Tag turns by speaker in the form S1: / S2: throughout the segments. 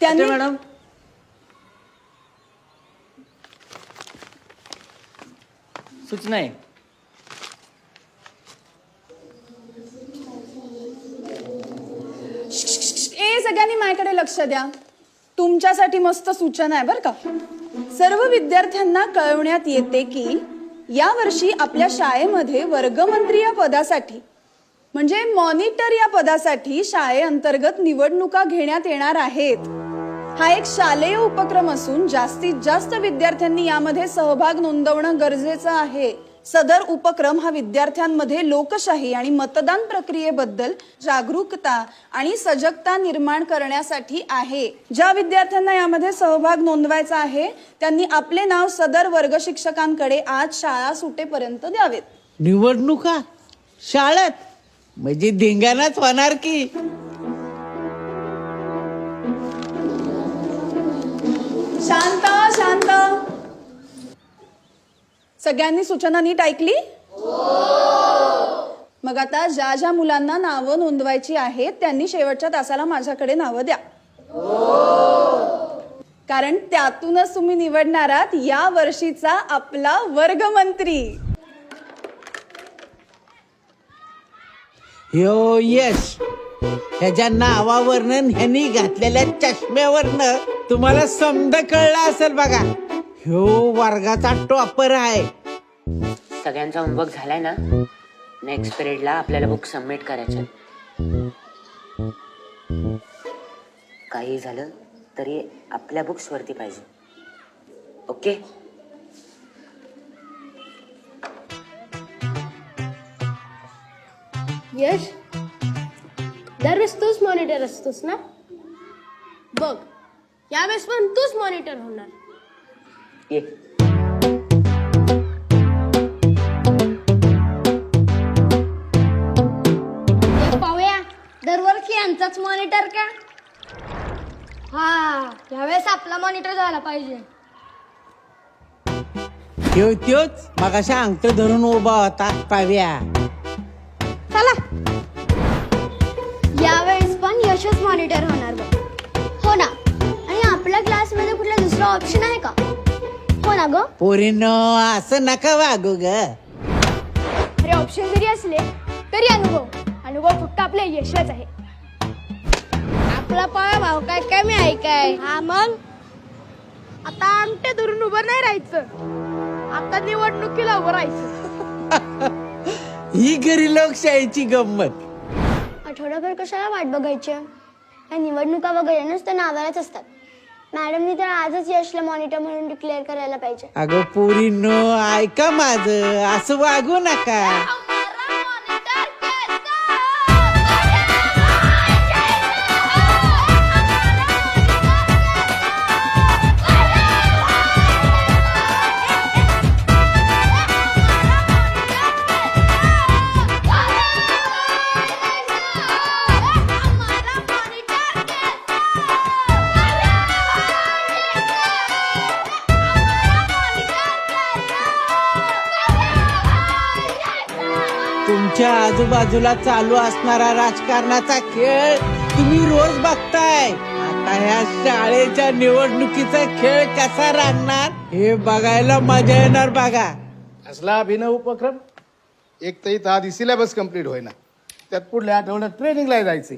S1: त्यांनी
S2: मॅडम सूचना आहे.
S1: सगळ्यांनी माझ्याकडे लक्ष द्या. तुमच्यासाठी मस्त सूचना आहे बरं का. सर्व विद्यार्थ्यांना कळवण्यात येते की या वर्षी आपल्या शाळेमध्ये वर्गमंत्री या पदासाठी म्हणजे मॉनिटर या पदासाठी शाळेअंतर्गत निवडणुका घेण्यात येणार आहेत. हा एक शालेय उपक्रम असून जास्तीत जास्त विद्यार्थ्यांनी यामध्ये सहभाग नोंदवणं गरजेचं आहे. सदर उपक्रम हा विद्यार्थ्यांमध्ये लोकशाही आणि मतदान प्रक्रियेबद्दल जागरूकता आणि सजगता निर्माण करण्यासाठी आहे. ज्या विद्यार्थ्यांना यामध्ये सहभाग नोंदवायचा आहे त्यांनी आपले नाव सदर वर्ग शिक्षकांकडे आज शाळा सुटेपर्यंत द्यावेत.
S3: निवडणुका शाळेत म्हणजे धिंगाणाच होणार की.
S1: शांत शांत. सगळ्यांनी सूचना नीट ऐकली? मग आता ज्या ज्या मुलांना नावं नोंदवायची आहेत त्यांनी शेवटच्या तासाला माझ्याकडे नावं द्या. कारण त्यातूनच तुम्ही निवडणार आहात या वर्षीचा आपला वर्गमंत्री.
S3: हो यश, ह्याच्या नावावरनं ह्यांनी घातलेल्या चष्म्यावरनं तुम्हाला समज कळलं असेल बघा. ह्यो वर्गाचा टॉपर आहे.
S4: सगळ्यांचा होमवर्क झालाय ना. नेक्स्ट पिरियडला आपल्याला बुक सबमिट करायचे. काही झालं तरी आपल्या बुक्स वरती पाहिजे. ओके.
S5: यश, दरवेळेस तूच मॉनिटर असतोस ना. बघ, यावेळेस पण तूच मॉनिटर होणार.
S4: ये
S5: पाहूया दरवर्षी यांचाच मॉनिटर का. हा, यावेळेस आपला मॉनिटर झाला पाहिजे.
S3: त्योच मगाशी अंगठ धरून उभा होता पाव्या.
S5: चला, यावेळेस पण यशच मॉनिटर होणार बघ. हो ना. आणि आपल्या क्लासमध्ये कुठला दुसरा ऑप्शन आहे का. हो ना ग.
S3: पोरीनो असं नका वागू ग.
S5: अरे ऑप्शन जरी असले तरी अनुभव फक्त आपल्या यशच आहे. आपला पाया भाव काय कमी आहे काय. हा मग आता अंगठे धरून उभं नाही राहायचं. आता निवडणुकीला उभं राहायचं.
S3: ही घरी लोकशाहीची गंमत.
S5: आठवडाभर कशाला वाट बघायची. या निवडणुका वगैरे नुसतं नावालाच असतात. मॅडमनी तर आजच यशला मॉनिटर म्हणून डिक्लेअर करायला पाहिजे.
S3: अगं पोरीनो ऐका माझं, असं वागू नका. तुमच्या आजूबाजूला चालू असणारा राजकारणाचा खेळ तुम्ही रोज बघताय. आता ह्या शाळेच्या निवडणुकीचा खेळ कसा रंगणार हे बघायला मजा येणार बघा.
S6: असला अभिनव उपक्रम. एक तर इथं आधी सिलेबस कम्प्लीट होईना, त्यात पुढल्या आठवड्यात ट्रेनिंगला जायचे.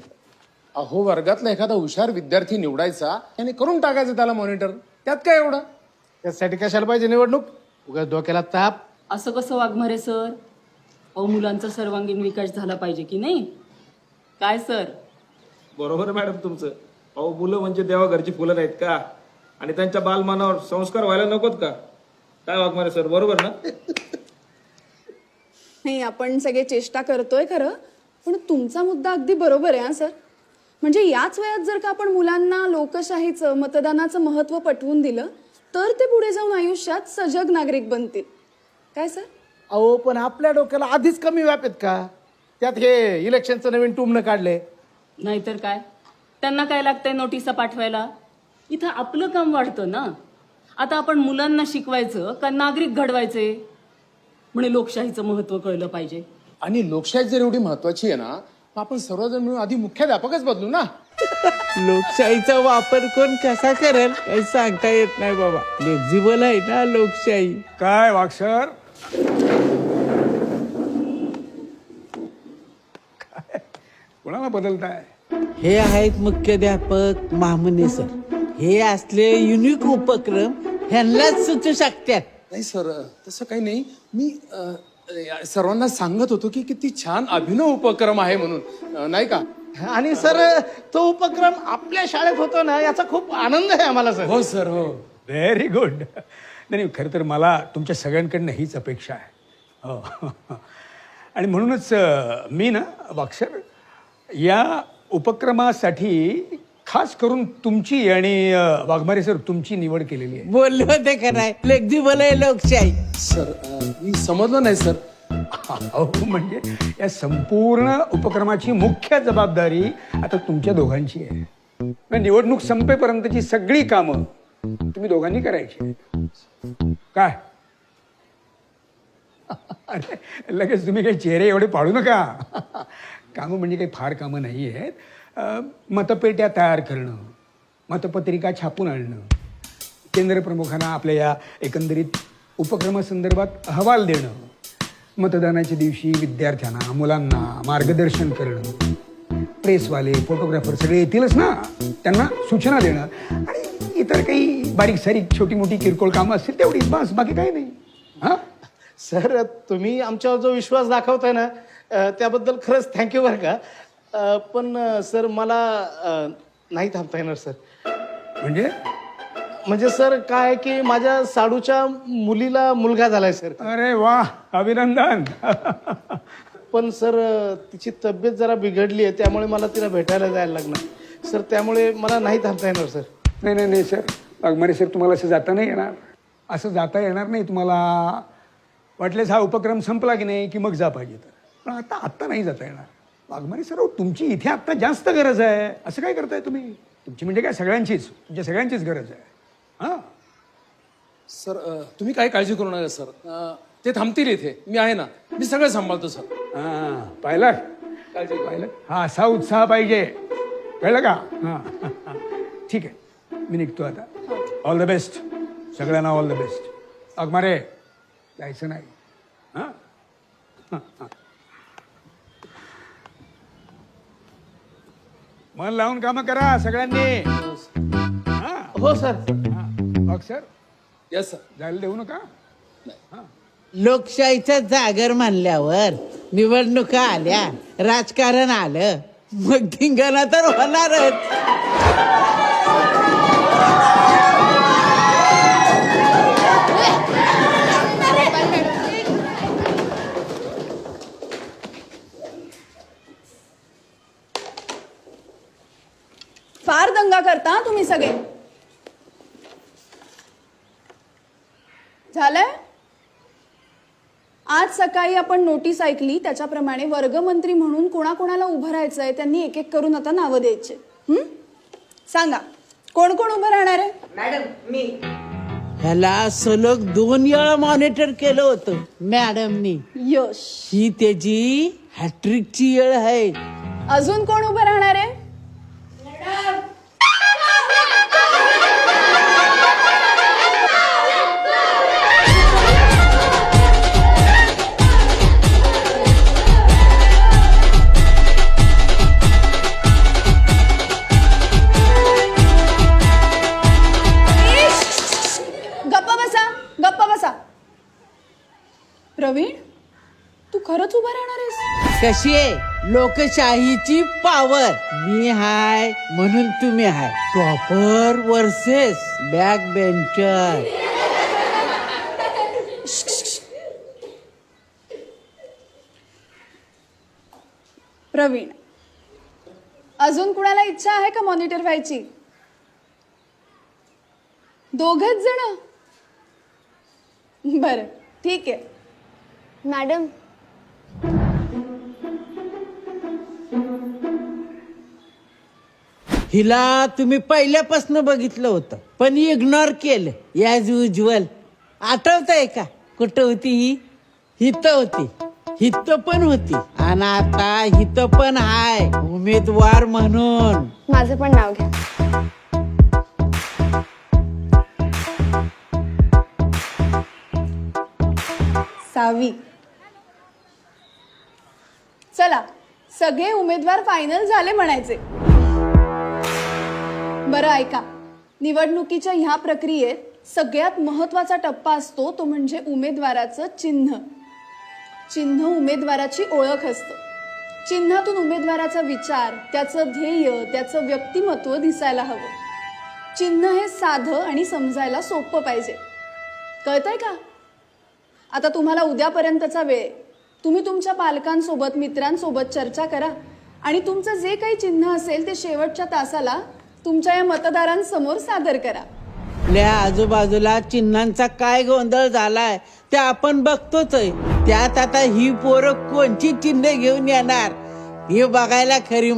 S7: अहो, वर्गातला एखादा हुशार विद्यार्थी निवडायचा आणि करून टाकायचं त्याला मॉनिटर. त्यात काय एवढं.
S6: त्यासाठी कशाला पाहिजे निवडणूक. उगाच डोक्याला ताप.
S8: असं कसं वाघमारे सर. अहो, मुलांचा सर्वांगीण विकास झाला पाहिजे की नाही. काय सर.
S9: बरोबर मॅडम तुमचं. अहो, मुलं म्हणजे देवा घरची फुलं नाहीत का. आणि त्यांच्या बालमानावर संस्कार व्हायला नकोत का. काय वाघमारे सर, बरोबर ना.
S1: नाही, आपण सगळे चेष्टा करतोय खरं, पण तुमचा मुद्दा अगदी बरोबर आहे हा सर. म्हणजे याच वयात जर का आपण मुलांना लोकशाहीचं मतदानाचं महत्त्व पटवून दिलं तर ते पुढे जाऊन आयुष्यात सजग नागरिक बनतील. काय सर.
S6: अहो, पण आपल्या डोक्याला आधीच कमी व्याप आहेत का. त्यात हे इलेक्शनचं नवीन टुमनं काढले.
S8: नाहीतर काय. त्यांना काय लागतंय नोटिसा पाठवायला. इथं आपलं काम वाढतं ना. आता आपण मुलांना शिकवायचं का नागरिक घडवायचे. म्हणजे लोकशाहीचं महत्त्व कळलं पाहिजे.
S7: आणि लोकशाही जर एवढी महत्वाची आहे ना, मग आपण सर्वजण मिळून आधी मुख्याध्यापकच बदलू ना.
S3: लोकशाहीचा वापर कोण कसा करेल काही सांगता येत नाही बाबा. फ्लेक्झिबल आहे ना लोकशाही.
S10: काय वागसर काय कोणाला बदलताय?
S3: हे आहेत मुख्याध्यापक महामने सर. हे असले युनिक उपक्रम ह्यांनाच सुचू शकतात.
S7: नाही सर, तसं काही नाही. मी सर्वांना सांगत होतो की किती छान अभिनव उपक्रम आहे म्हणून, नाही का?
S6: आणि सर तो उपक्रम आपल्या शाळेत होतो ना याचा खूप आनंद आहे आम्हाला सर.
S7: हो सर, हो.
S10: Very good. नाही खरं तर मला तुमच्या सगळ्यांकडनं हीच अपेक्षा आहे. हो आणि म्हणूनच मी ना वागसर या उपक्रमासाठी खास करून तुमची आणि वाघमारे सर तुमची निवड केलेली आहे.
S3: बोलले होते का नाही फ्लेक्झिबल आहे लोकशाही.
S7: सर मी समजलो नाही सर.
S10: अहो म्हणजे या संपूर्ण उपक्रमाची मुख्य जबाबदारी आता तुमच्या दोघांची आहे. मग निवडणूक संपेपर्यंतची सगळी कामं तुम्ही दोघांनी करायची. काय अरे लगेच तुम्ही काही चेहरे एवढे पाडू नका. कामं म्हणजे काही फार कामं नाही आहेत. मतपेट्या तयार करणं, मतपत्रिका छापून आणणं, केंद्रप्रमुखांना आपल्या या एकंदरीत उपक्रमासंदर्भात अहवाल देणं, मतदानाच्या दिवशी विद्यार्थ्यांना मुलांना मार्गदर्शन करणं, प्रेसवाले फोटोग्राफर सगळे येतीलच ना, त्यांना सूचना देणं आणि इतर काही बारीक सारीक छोटी मोठी किरकोळ कामं असतील तेवढीच, बस, बाकी काही नाही. हां
S6: सर तुम्ही आमच्यावर जो विश्वास दाखवताय ना त्याबद्दल खरंच थँक्यू बरं का. पण सर मला नाही थांबता येणार सर. म्हणजे सर काय की माझ्या साडूच्या मुलीला मुलगा झालाय सर.
S10: अरे वा, अभिनंदन.
S6: पण सर तिची तब्येत जरा बिघडली आहे त्यामुळे मला तिला भेटायला जायला लागणार सर. त्यामुळे मला नाही थांबता येणार सर.
S10: नाही सर, वाघमारे सर तुम्हाला असं जाता नाही येणार. असं जाता येणार नाही तुम्हाला. वाटल्यास हा उपक्रम संपला की नाही की मग जा पाहिजे तर, पण आत्ता नाही जाता येणार. वाघमारे सर तुमची इथे आत्ता जास्त गरज आहे. असं काय करताय तुम्ही? तुमची म्हणजे काय सगळ्यांचीच, तुमच्या सगळ्यांचीच गरज आहे. हां
S7: सर तुम्ही काही काळजी करू नका सर. ते थांबतील इथे, मी आहे ना, मी सगळं सांभाळतो सर.
S10: हां पाहिलं, काळजी पाहिलं. हा असा उत्साह पाहिजे, कळलं का? हां ठीक आहे, मी निघतो आता. ऑल द बेस्ट सगळ्यांना, ऑल द बेस्ट. वाघमारे जायचं नाही. हां मन लावून कामं करा सगळ्यांनी.
S6: हो सर.
S10: वाघ सर
S7: यस सर.
S10: जायला देऊ नका.
S3: लोकशाहीचा जागर मानल्यावर निवडणुका आल्या, राजकारण आलं, मग धिंगाणा तर होणारच.
S1: फार दंगा करता तुम्ही सगळे. झालंय? आज सकाळी आपण नोटीस ऐकली त्याच्याप्रमाणे वर्गमंत्री म्हणून कोणाकोणाला उभं राहायचंय त्यांनी एक एक करून आता नावं द्यायचे. सांगा कोण कोण उभं राहणार आहे?
S4: मॅडम मी.
S3: ह्याला सलग 2 वेळा मॉनिटर केलं होतं मॅडमनी.
S1: यश.
S3: ही त्याची हॅट्रिकची वेळ आहे.
S1: अजून कोण उभं राहणार आहे? गप्पा बसा. प्रवीण तू खरंच उभा राहणार आहेस?
S3: कशी आहे लोकशाहीची पावर. मी हाय म्हणून तुम्ही हाय. Topper versus back bencher.
S1: Praveen अजून कुणाला इच्छा आहे का मॉनिटर व्हायची? दोघच जण? बरं ठीक आहे.
S5: मॅडम
S3: हिला तुम्ही पहिल्यापासून बघितलं होतं पण इग्नोर केलं ॲज युज्युअल. आठवतंय का कुठं होती ही? इथं होती. हित पण होती आणि आता हित पण हाय उमेदवार म्हणून.
S5: माझं पण नाव घ्या.
S1: सावी. चला सगळे उमेदवार फायनल झाले म्हणायचे. बरं ऐका, निवडणुकीच्या ह्या प्रक्रियेत सगळ्यात महत्वाचा टप्पा असतो तो म्हणजे उमेदवाराचं चिन्ह. चिन्ह उमेदवाराची ओळख असतं. चिन्हातून उमेदवाराचा विचार, त्याचं ध्येय, त्याचं व्यक्तिमत्व दिसायला हवं. चिन्ह हे साधं आणि समजायला सोपं पाहिजे. कळतंय का? आता तुम्हाला उद्यापर्यंतचा वेळ, तुम्ही तुमच्या पालकांसोबत मित्रांसोबत चर्चा करा आणि तुमचं जे काही चिन्ह असेल ते शेवटच्या तासाला तुमच्या या मतदारांसमोर सादर करा.
S3: आपल्या आजूबाजूला चिन्हांचा काय गोंधळ झालाय ते आपण बघतोच आहे. त्यात आता ही पोरं कोणची चिन्ह घेऊन येणार हे बघायला खरी